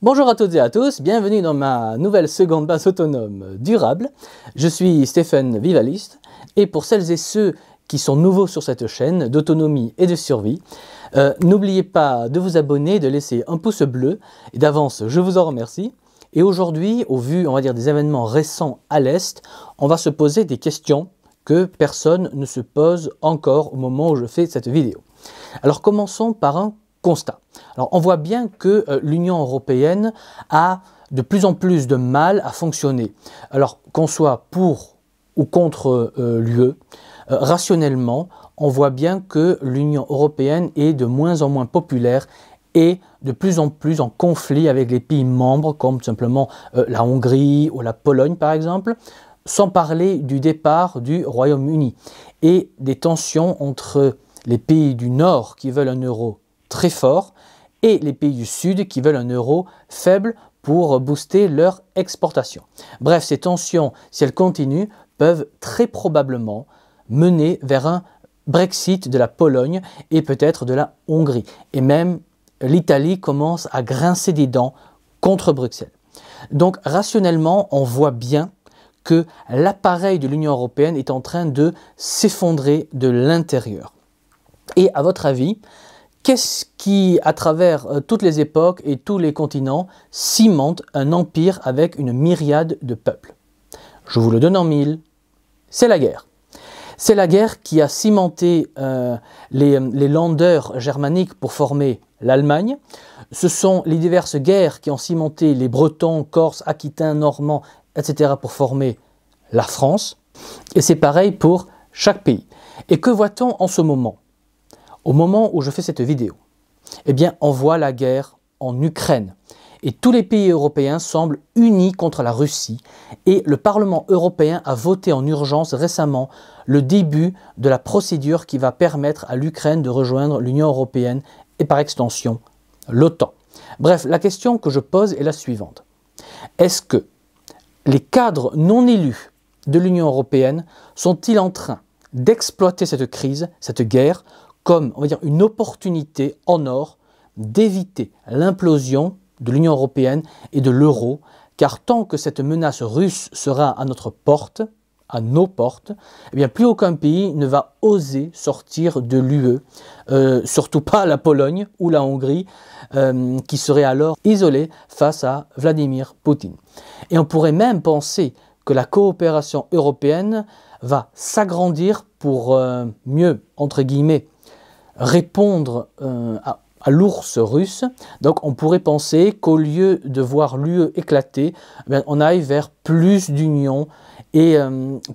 Bonjour à toutes et à tous, bienvenue dans ma nouvelle seconde base autonome durable. Je suis Stéphane Vivaliste et pour celles et ceux qui sont nouveaux sur cette chaîne d'autonomie et de survie, n'oubliez pas de vous abonner, de laisser un pouce bleu et d'avance je vous en remercie. Et aujourd'hui, au vu on va dire des événements récents à l'Est, on va se poser des questions que personne ne se pose encore au moment où je fais cette vidéo. Alors commençons par un constat. Alors on voit bien que l'Union européenne a de plus en plus de mal à fonctionner. Alors qu'on soit pour ou contre l'UE, rationnellement, on voit bien que l'Union européenne est de moins en moins populaire et de plus en plus en conflit avec les pays membres comme tout simplement la Hongrie ou la Pologne par exemple, sans parler du départ du Royaume-Uni et des tensions entre les pays du Nord qui veulent un euro très fort et les pays du Sud qui veulent un euro faible pour booster leur exportation. Bref, ces tensions, si elles continuent, peuvent très probablement mener vers un Brexit de la Pologne et peut-être de la Hongrie. Et même l'Italie commence à grincer des dents contre Bruxelles. Donc rationnellement, on voit bien que l'appareil de l'Union européenne est en train de s'effondrer de l'intérieur. Et à votre avis, qu'est-ce qui, à travers toutes les époques et tous les continents, cimente un empire avec une myriade de peuples? Je vous le donne en mille, c'est la guerre. C'est la guerre qui a cimenté les Länder germaniques pour former l'Allemagne. Ce sont les diverses guerres qui ont cimenté les Bretons, Corses, Aquitains, Normands, etc. pour former la France. Et c'est pareil pour chaque pays. Et que voit-on en ce moment? Au moment où je fais cette vidéo, eh bien, on voit la guerre en Ukraine. Et tous les pays européens semblent unis contre la Russie. Et le Parlement européen a voté en urgence récemment le début de la procédure qui va permettre à l'Ukraine de rejoindre l'Union européenne et par extension l'OTAN. Bref, la question que je pose est la suivante. Est-ce que les cadres non élus de l'Union européenne sont-ils en train d'exploiter cette crise, cette guerre, comme on va dire une opportunité en or d'éviter l'implosion de l'Union européenne et de l'euro, car tant que cette menace russe sera à notre porte, à nos portes, eh bien plus aucun pays ne va oser sortir de l'UE, surtout pas la Pologne ou la Hongrie, qui seraient alors isolés face à Vladimir Poutine. Et on pourrait même penser que la coopération européenne va s'agrandir pour mieux, entre guillemets, répondre à l'ours russe. Donc on pourrait penser qu'au lieu de voir l'UE éclater, on aille vers plus d'union et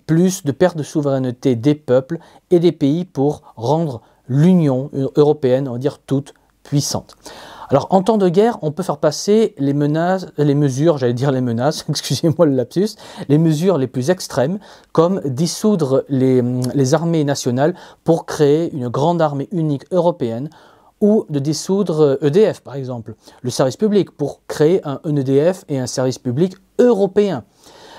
plus de perte de souveraineté des peuples et des pays pour rendre l'Union européenne, on va dire, toute puissante. Alors en temps de guerre, on peut faire passer les mesures, excusez-moi le lapsus, les mesures les plus extrêmes, comme dissoudre les armées nationales pour créer une grande armée unique européenne, ou de dissoudre EDF par exemple, le service public, pour créer un EDF et un service public européen.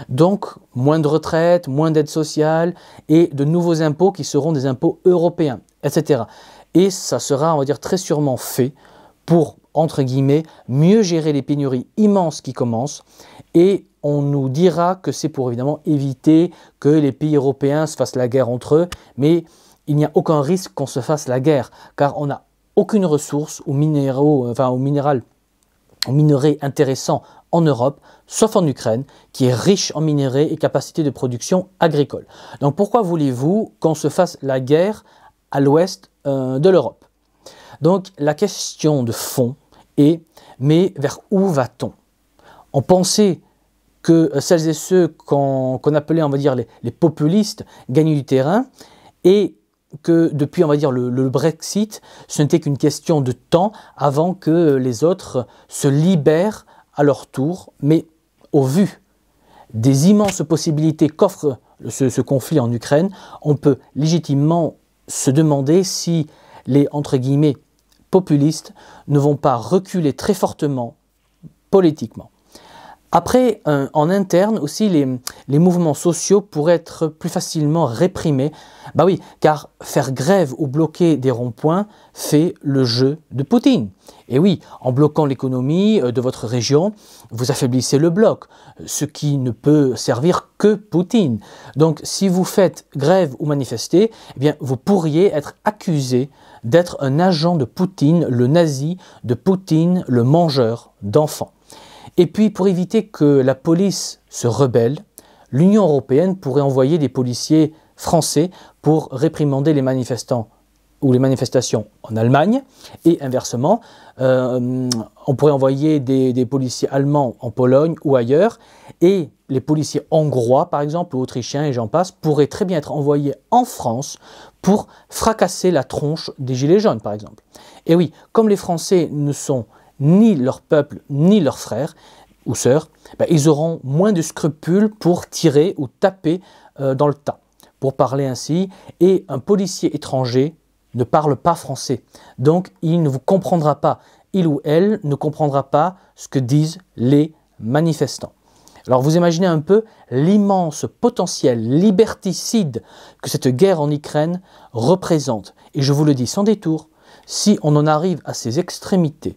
Donc moins de retraite, moins d'aide sociale et de nouveaux impôts qui seront des impôts européens, etc. Et ça sera, on va dire, très sûrement fait pour, entre guillemets, mieux gérer les pénuries immenses qui commencent, et on nous dira que c'est pour évidemment éviter que les pays européens se fassent la guerre entre eux, mais il n'y a aucun risque qu'on se fasse la guerre, car on n'a aucune ressource ou minerais intéressants en Europe, sauf en Ukraine, qui est riche en minerais et capacités de production agricole. Donc pourquoi voulez-vous qu'on se fasse la guerre à l'ouest de l'Europe? Donc la question de fond est, mais vers où va-t-on? On pensait que celles et ceux qu'on appelait, on va dire, les populistes gagnent du terrain, et que depuis, on va dire, le Brexit, ce n'était qu'une question de temps avant que les autres se libèrent à leur tour. Mais au vu des immenses possibilités qu'offre ce conflit en Ukraine, on peut légitimement se demander si les, entre guillemets, populistes ne vont pas reculer très fortement politiquement. Après, en interne aussi, les mouvements sociaux pourraient être plus facilement réprimés. Bah oui, car faire grève ou bloquer des ronds-points fait le jeu de Poutine. Et oui, en bloquant l'économie de votre région, vous affaiblissez le bloc, ce qui ne peut servir que Poutine. Donc si vous faites grève ou manifester, eh bien, vous pourriez être accusé d'être un agent de Poutine, le nazi, de Poutine, le mangeur d'enfants. Et puis, pour éviter que la police se rebelle, l'Union européenne pourrait envoyer des policiers français pour réprimander les manifestants ou les manifestations en Allemagne. Et inversement, on pourrait envoyer des policiers allemands en Pologne ou ailleurs. Et les policiers hongrois, par exemple, ou autrichiens, et j'en passe, pourraient très bien être envoyés en France pour fracasser la tronche des Gilets jaunes, par exemple. Et oui, comme les Français ne sont ni leur peuple, ni leurs frères ou sœurs, ils auront moins de scrupules pour tirer ou taper dans le tas, pour parler ainsi. Et un policier étranger ne parle pas français, donc il ne vous comprendra pas. Il ou elle ne comprendra pas ce que disent les manifestants. Alors vous imaginez un peu l'immense potentiel liberticide que cette guerre en Ukraine représente. Et je vous le dis sans détour, si on en arrive à ces extrémités,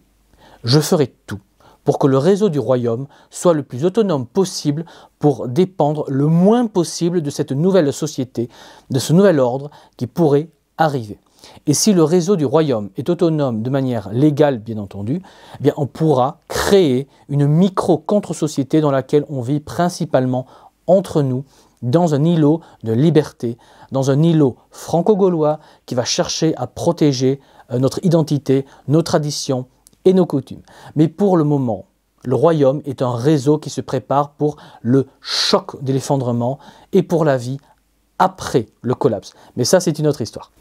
je ferai tout pour que le réseau du royaume soit le plus autonome possible pour dépendre le moins possible de cette nouvelle société, de ce nouvel ordre qui pourrait arriver. Et si le réseau du royaume est autonome de manière légale, bien entendu, eh bien on pourra créer une micro-contre-société dans laquelle on vit principalement entre nous, dans un îlot de liberté, dans un îlot franco-gaulois qui va chercher à protéger notre identité, nos traditions, et nos coutumes. Mais pour le moment, le royaume est un réseau qui se prépare pour le choc de l'effondrement et pour la vie après le collapse. Mais ça, c'est une autre histoire.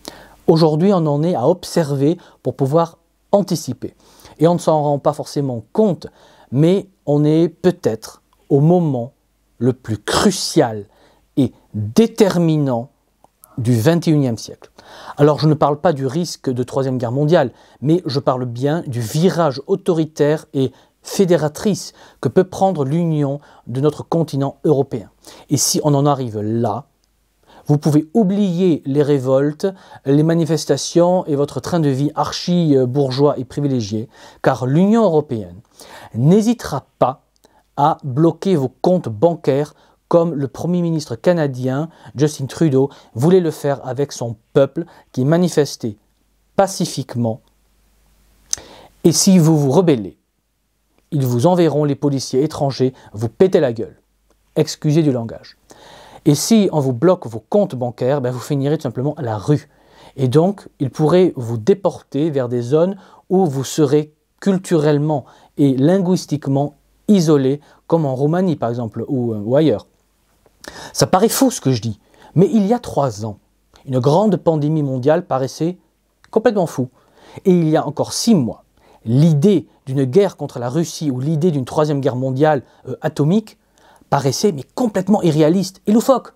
Aujourd'hui, on en est à observer pour pouvoir anticiper. Et on ne s'en rend pas forcément compte, mais on est peut-être au moment le plus crucial et déterminant du XXIe siècle. Alors je ne parle pas du risque de troisième guerre mondiale, mais je parle bien du virage autoritaire et fédératrice que peut prendre l'union de notre continent européen. Et si on en arrive là, vous pouvez oublier les révoltes, les manifestations et votre train de vie archi-bourgeois et privilégié, car l'Union européenne n'hésitera pas à bloquer vos comptes bancaires comme le Premier ministre canadien Justin Trudeau voulait le faire avec son peuple qui manifestait pacifiquement. Et si vous vous rebellez, ils vous enverront les policiers étrangers vous péter la gueule. Excusez du langage. Et si on vous bloque vos comptes bancaires, vous finirez tout simplement à la rue. Et donc, ils pourraient vous déporter vers des zones où vous serez culturellement et linguistiquement isolés, comme en Roumanie par exemple, ou ailleurs. Ça paraît fou ce que je dis, mais il y a 3 ans, une grande pandémie mondiale paraissait complètement fou. Et il y a encore 6 mois, l'idée d'une guerre contre la Russie ou l'idée d'une troisième guerre mondiale atomique paraissait mais complètement irréaliste et loufoque.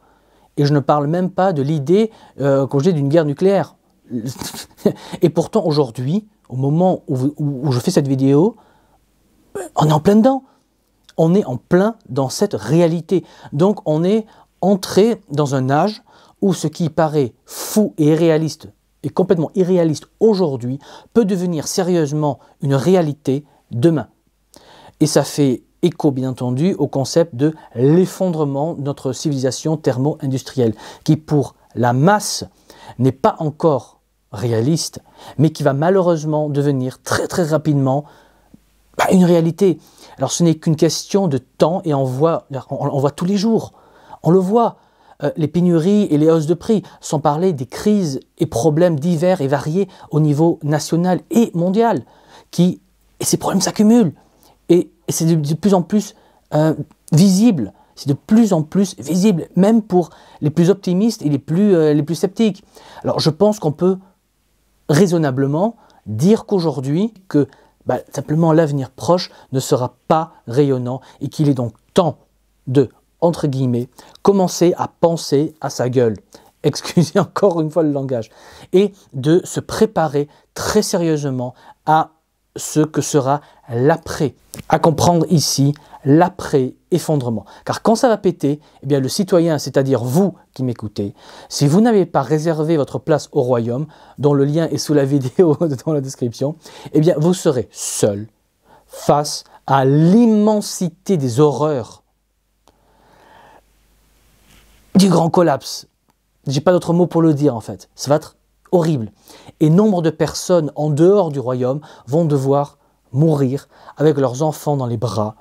Et je ne parle même pas de l'idée, comme je dis, d'une guerre nucléaire. Et pourtant aujourd'hui, au moment où je fais cette vidéo, on est en plein dedans. On est en plein dans cette réalité. Donc on est entré dans un âge où ce qui paraît fou et irréaliste, et complètement irréaliste aujourd'hui, peut devenir sérieusement une réalité demain. Et ça fait écho bien entendu au concept de l'effondrement de notre civilisation thermo-industrielle, qui pour la masse n'est pas encore réaliste, mais qui va malheureusement devenir très très rapidement une réalité. Alors ce n'est qu'une question de temps et on voit tous les jours, on le voit, les pénuries et les hausses de prix, sans parler des crises et problèmes divers et variés au niveau national et mondial, et ces problèmes s'accumulent et c'est de plus en plus visible, c'est de plus en plus visible, même pour les plus optimistes et les plus sceptiques. Alors je pense qu'on peut raisonnablement dire qu'aujourd'hui, simplement l'avenir proche ne sera pas rayonnant et qu'il est donc temps de, entre guillemets, commencer à penser à sa gueule. Excusez encore une fois le langage. Et de se préparer très sérieusement à ce que sera l'après. À comprendre ici, l'après-effondrement. Car quand ça va péter, eh bien le citoyen, c'est-à-dire vous qui m'écoutez, si vous n'avez pas réservé votre place au royaume, dont le lien est sous la vidéo dans la description, eh bien vous serez seul face à l'immensité des horreurs du grand collapse. J'ai pas d'autre mot pour le dire en fait. Ça va être horrible. Et nombre de personnes en dehors du royaume vont devoir mourir avec leurs enfants dans les bras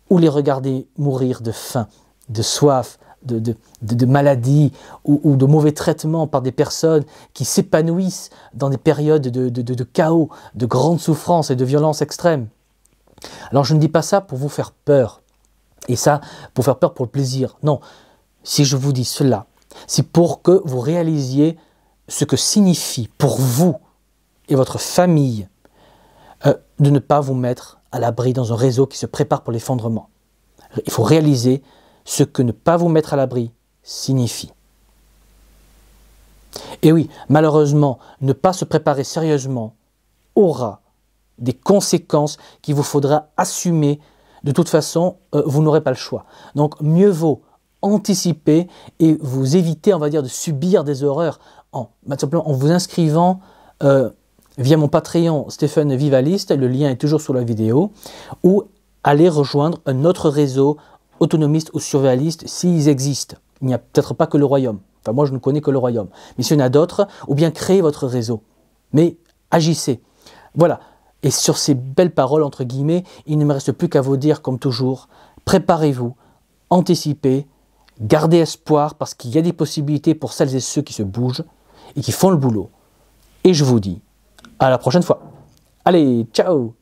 ou les regarder mourir de faim, de soif, de maladie ou de mauvais traitements par des personnes qui s'épanouissent dans des périodes de chaos, de grandes souffrances et de violences extrêmes. Alors je ne dis pas ça pour vous faire peur, et ça pour faire peur pour le plaisir. Non, si je vous dis cela, c'est pour que vous réalisiez ce que signifie pour vous et votre famille de ne pas vous mettre à l'abri dans un réseau qui se prépare pour l'effondrement. Il faut réaliser ce que ne pas vous mettre à l'abri signifie. Et oui, malheureusement, ne pas se préparer sérieusement aura des conséquences qu'il vous faudra assumer. De toute façon, vous n'aurez pas le choix. Donc, mieux vaut anticiper et vous éviter, on va dire, de subir des horreurs simplement en vous inscrivant via mon Patreon Stephen Vivaliste, le lien est toujours sous la vidéo, ou aller rejoindre un autre réseau autonomiste ou survivaliste s'ils existent. Il n'y a peut-être pas que le royaume. Enfin, moi, je ne connais que le royaume. Mais s'il y en a d'autres, ou bien créez votre réseau. Mais agissez. Voilà. Et sur ces belles paroles, entre guillemets, il ne me reste plus qu'à vous dire, comme toujours, préparez-vous, anticipez, gardez espoir, parce qu'il y a des possibilités pour celles et ceux qui se bougent et qui font le boulot. Et je vous dis à la prochaine fois. Allez, ciao!